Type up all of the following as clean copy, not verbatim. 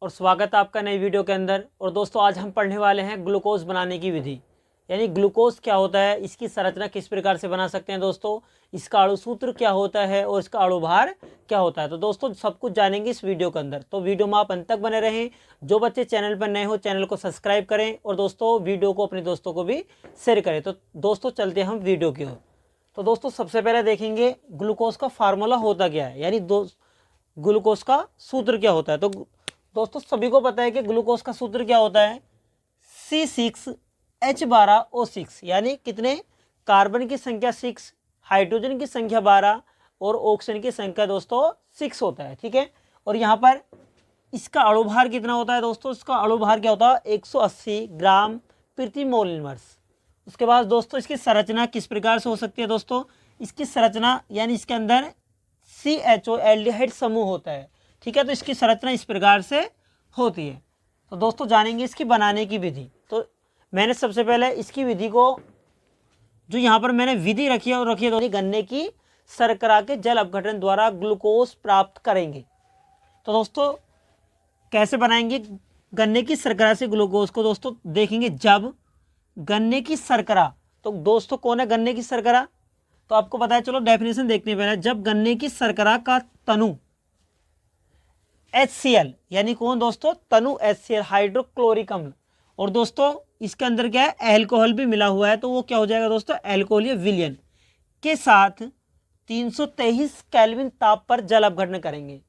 और स्वागत है आपका नई वीडियो के अंदर। और दोस्तों आज हम पढ़ने वाले हैं ग्लूकोज बनाने की विधि, यानी ग्लूकोज क्या होता है, इसकी संरचना किस प्रकार से बना सकते हैं दोस्तों, इसका अणु सूत्र क्या होता है और इसका अणु भार क्या होता है। तो दोस्तों सब कुछ जानेंगे इस वीडियो के अंदर, तो वीडियो में आप अंत तक बने रहें। जो बच्चे चैनल पर नए हो चैनल को सब्सक्राइब करें और दोस्तों वीडियो को अपने दोस्तों को भी शेयर करें। तो दोस्तों चलते हैं हम वीडियो की ओर। तो दोस्तों सबसे पहले देखेंगे ग्लूकोज का फार्मूला होता क्या है, यानी ग्लूकोज का सूत्र क्या होता है। तो दोस्तों सभी को पता है कि ग्लूकोज का सूत्र क्या होता है, C6H12O6, यानी कितने कार्बन की संख्या 6, हाइड्रोजन की संख्या 12 और ऑक्सीजन की संख्या दोस्तों 6 होता है। ठीक है, और यहाँ पर इसका अणुभार कितना होता है दोस्तों, इसका अणुभार क्या होता है 180 ग्राम प्रति मोल इनवर्स। उसके बाद दोस्तों इसकी संरचना किस प्रकार से हो सकती है दोस्तों, इसकी संरचना यानी इसके अंदर CHO एल्डिहाइड समूह होता है। ठीक है, तो इसकी संरचना इस प्रकार से होती है। तो दोस्तों जानेंगे इसकी बनाने की विधि। तो मैंने सबसे पहले इसकी विधि को, जो यहाँ पर मैंने विधि रखी है और रखी है, गन्ने की शर्करा के जल अपघटन द्वारा ग्लूकोज प्राप्त करेंगे। तो दोस्तों कैसे बनाएंगे गन्ने की शर्करा से ग्लूकोज को, दोस्तों देखेंगे जब गन्ने की शर्करा, तो दोस्तों कौन है गन्ने की शर्करा, तो आपको पता है, चलो डेफिनेशन देखने पहले। जब गन्ने की शर्करा का तनु HCl, यानी कौन दोस्तों, तनु HCl हाइड्रोक्लोरिक अम्ल, और दोस्तों इसके अंदर क्या है अल्कोहल भी मिला हुआ है, तो वो क्या हो जाएगा दोस्तों अल्कोहलीय विलयन के साथ 323 केल्विन ताप पर जल अपघटन करेंगे।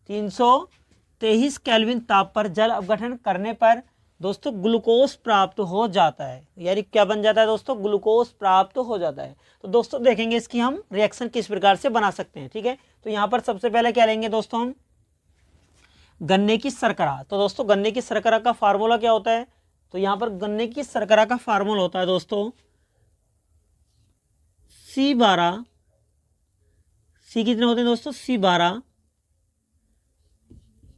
323 केल्विन ताप पर जल अपघटन करने पर दोस्तों ग्लूकोज प्राप्त हो जाता है, यानी क्या बन जाता है दोस्तों, ग्लूकोज प्राप्त हो जाता है। तो दोस्तों देखेंगे इसकी हम रिएक्शन किस प्रकार से बना सकते हैं। ठीक है, तो यहाँ पर सबसे पहले क्या लेंगे दोस्तों हम, गन्ने की शर्करा। तो दोस्तों गन्ने की शर्करा का फार्मूला क्या होता है, तो यहां पर गन्ने की शर्करा का फार्मूला होता है दोस्तों C12, C कितने होते हैं दोस्तों, C12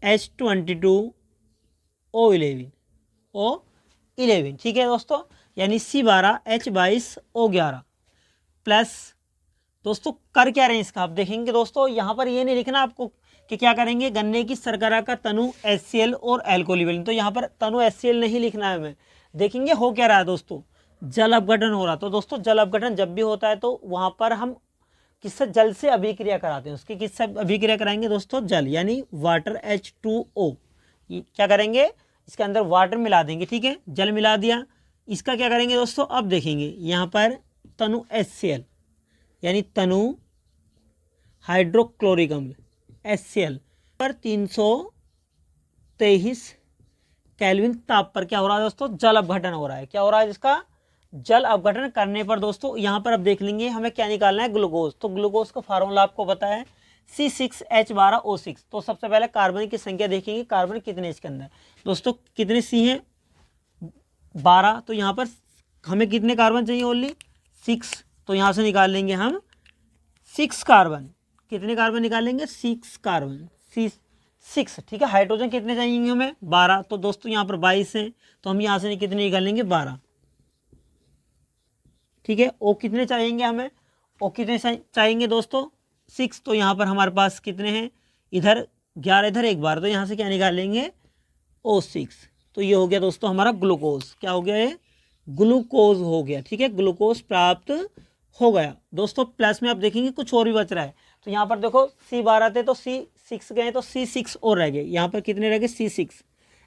H22 O11। ठीक है दोस्तों, यानी C12 H22 O11 प्लस, दोस्तों कर क्या रहे हैं इसका आप देखेंगे दोस्तों, यहां पर ये नहीं लिखना आपको कि क्या करेंगे, गन्ने की शर्करा का तनु HCl और अल्कोहलीय विलयन, तो यहाँ पर तनु HCl नहीं लिखना है हमें। देखेंगे हो क्या रहा है दोस्तों, जल अपघटन हो रहा। तो दोस्तों जल अपघटन जब भी होता है तो वहाँ पर हम किससे, जल से अभिक्रिया कराते हैं, उसकी किससे अभिक्रिया कराएंगे दोस्तों, जल, यानी वाटर H2O। क्या करेंगे, इसके अंदर वाटर मिला देंगे। ठीक है, जल मिला दिया, इसका क्या करेंगे दोस्तों, अब देखेंगे यहाँ पर तनु HCl यानी तनु हाइड्रोक्लोरिक अम्ल HCl पर 323 केल्विन ताप पर क्या हो रहा है दोस्तों, जल अपघटन हो रहा है। क्या हो रहा है, जिसका जल अपघटन करने पर दोस्तों यहाँ पर अब देख लेंगे हमें क्या निकालना है, ग्लूकोज। तो ग्लूकोज का फार्मूला आपको पता है C6H12O6। तो सबसे पहले कार्बन की संख्या देखेंगे, कार्बन कितने इसके अंदर दोस्तों, कितने C हैं 12, तो यहाँ पर हमें कितने कार्बन चाहिए, ओनली 6। तो यहाँ से निकाल लेंगे हम 6 कार्बन, कितने कार्बन निकालेंगे 6 कार्बन, C6। ठीक है, हाइड्रोजन कितने चाहिए हमें 12, तो दोस्तों यहाँ पर 22 है, तो हम यहाँ से कितने निकालेंगे 12। ठीक है, O कितने चाहिए हमें, O कितने चाहिए दोस्तों 6, तो यहाँ पर हमारे पास कितने हैं, इधर 11 इधर 1 बार, तो यहाँ से क्या निकालेंगे O6। तो ये हो गया दोस्तों हमारा ग्लूकोज, क्या हो गया ये ग्लूकोज हो गया। ठीक है, ग्लूकोज प्राप्त हो गया दोस्तों। प्लस में आप देखेंगे कुछ और भी बच रहा है, तो यहाँ पर देखो C12 थे तो C6 गए, तो C6 और रह गए, यहाँ पर कितने रह गए C6,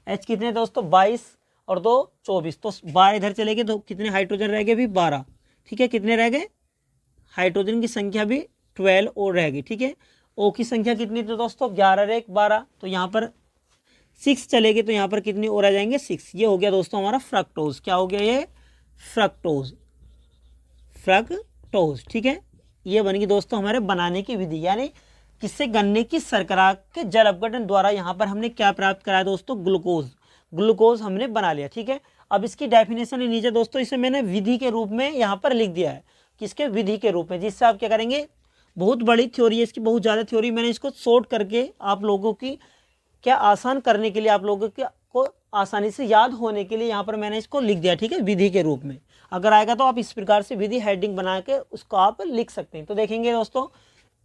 H कितने दोस्तों 22 और 2 24, तो 12 इधर चले गए, तो कितने हाइड्रोजन रह गए भी 12। ठीक है, कितने रह गए, हाइड्रोजन की संख्या भी 12 और रह गई। ठीक है, O की संख्या कितनी थी दोस्तों 11 और 1 12, तो यहाँ पर 6 चले गए, तो यहाँ पर कितने और आ जाएंगे 6। ये हो गया दोस्तों हमारा फ्रक्टोज। क्या हो गया ये फ्रक्टोज। ठीक है, ये बन गई दोस्तों हमारे बनाने की विधि, यानी किससे, गन्ने की शर्करा के जल अपघटन द्वारा यहाँ पर हमने क्या प्राप्त कराया दोस्तों, ग्लूकोज हमने बना लिया। ठीक है, अब इसकी डेफिनेशन नीचे दोस्तों इसे मैंने विधि के रूप में यहाँ पर लिख दिया है, किसके विधि के रूप में, जिससे आप क्या करेंगे, बहुत बड़ी थ्योरी है इसकी, बहुत ज़्यादा थ्योरी, मैंने इसको शॉर्ट करके आप लोगों की क्या आसान करने के लिए, आप लोगों को आसानी से याद होने के लिए यहाँ पर मैंने इसको लिख दिया। ठीक है, विधि के रूप में, अगर आएगा तो आप इस प्रकार से विधि हेडिंग बना के उसको आप लिख सकते हैं। तो देखेंगे दोस्तों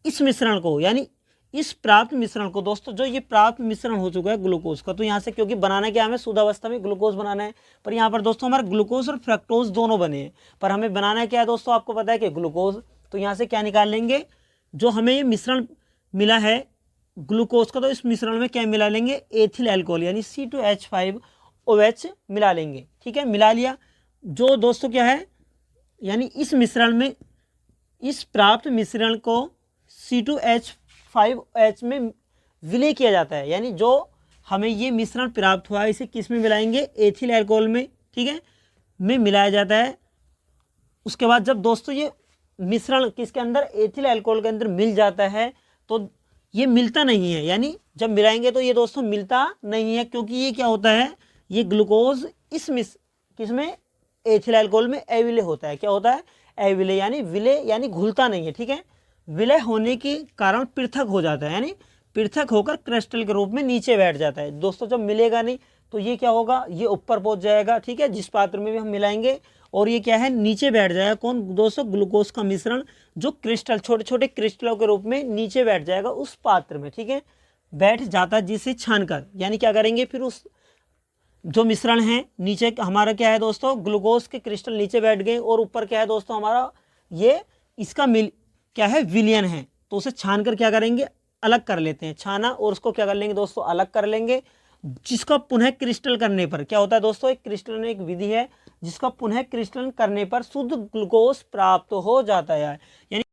इस मिश्रण को, यानी इस प्राप्त मिश्रण को दोस्तों, जो ये प्राप्त मिश्रण हो चुका है ग्लूकोज का, तो यहाँ से क्योंकि बनाना क्या हमें शुद्ध अवस्था में ग्लूकोज बनाना है, पर यहाँ पर दोस्तों हमारे ग्लूकोज और फ्रक्टोज दोनों बने हैं, पर हमें बनाना क्या है दोस्तों, आपको पता है कि ग्लूकोज। तो यहाँ से क्या निकाल लेंगे, जो हमें ये मिश्रण मिला है ग्लूकोज का, तो इस मिश्रण में क्या मिला लेंगे, एथिल एल्कोहल यानी C2H5OH मिला लेंगे। ठीक है, मिला लिया। जो दोस्तों क्या है, यानी इस मिश्रण में, इस प्राप्त मिश्रण को C2H5OH में विलय किया जाता है, यानी जो हमें ये मिश्रण प्राप्त हुआ है इसे किस में मिलाएंगे, एथिल एल्कोहल में। ठीक है, में मिलाया जाता है। उसके बाद जब दोस्तों ये मिश्रण किसके अंदर, एथिल एल्कोहल के अंदर मिल जाता है, तो ये मिलता नहीं है, यानी जब मिलाएंगे तो ये दोस्तों मिलता नहीं है, क्योंकि ये क्या होता है, ये ग्लूकोज इस किसमें, एथिल एल्कोहल में अविलय होता है। क्या होता है, अविलय, यानी विलय यानी घुलता नहीं है। ठीक है, विलय होने के कारण पृथक हो जाता है, यानी पृथक होकर क्रिस्टल के रूप में नीचे बैठ जाता है। दोस्तों जब मिलेगा नहीं तो ये क्या होगा, ये ऊपर पहुंच जाएगा। ठीक है, जिस पात्र में भी हम मिलाएंगे, और ये क्या है, नीचे बैठ जाएगा। कौन दोस्तों, ग्लूकोज का मिश्रण जो क्रिस्टल, छोटे छोटे क्रिस्टलों के रूप में नीचे बैठ जाएगा उस पात्र में। ठीक है, बैठ जाता है, जिसे छानकर, यानी क्या करेंगे, फिर उस जो मिश्रण है नीचे हमारा क्या है दोस्तों, ग्लूकोज के क्रिस्टल नीचे बैठ गए, और ऊपर क्या है दोस्तों हमारा ये इसका क्या है, विलयन है। तो उसे छान कर क्या करेंगे, अलग कर लेते हैं, छाना, और उसको क्या कर लेंगे दोस्तों, अलग कर लेंगे। जिसका पुनः क्रिस्टल करने पर क्या होता है दोस्तों, एक क्रिस्टलन एक विधि है जिसका पुनः क्रिस्टलन करने पर शुद्ध ग्लूकोज प्राप्त हो जाता है। यानी